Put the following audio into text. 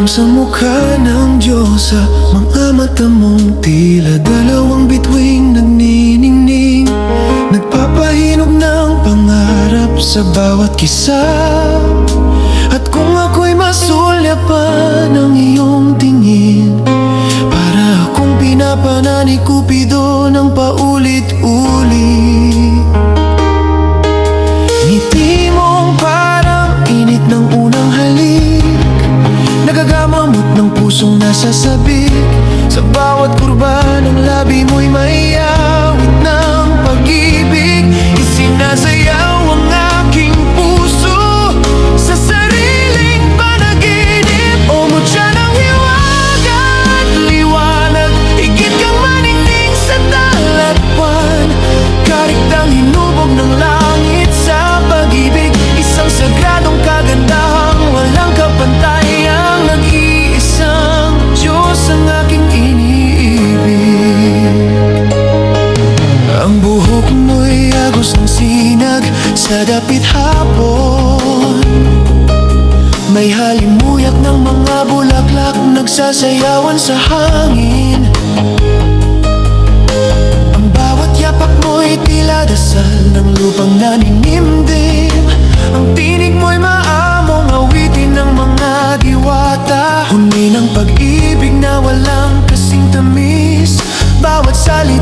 sa mukha ng Diyosa, mga mata mong tila dalawang bituing nagniningning, nagpapahinog ng pangarap sa bawat kisa. At kung ako'y masulyapan ng iyong tingin, para akong pinapana ni Cupido ng paulit-ulit. Ngiti mong parang init ng unang halik, nagagamamot ng pusong nasasabik. Sa bawat kurba ng labi mo'y may awit ng pag-ibig. Isinasayaw ang aking puso sa sariling panaginip. O mutya ng hiwaga at liwanag, higit kang maningning sa talatpan. Kariktang hinubog ng langit sa pag-ibig, isang sagradong kagandahang walang kapantayang nag-iisang Diyos ang aking iniibig. Ang buhok mo'y agos ng sinag sa dapit hapon, may halimuyak ng mga bulaklak nagsasayawan sa hangin. Ang bawat yapak mo'y tila dasal ng lupang naninimdim. Ang tinig mo'y maamong awitin ng mga diwata, huni ng pag-ibig na walang kasing tamis. Bawat salita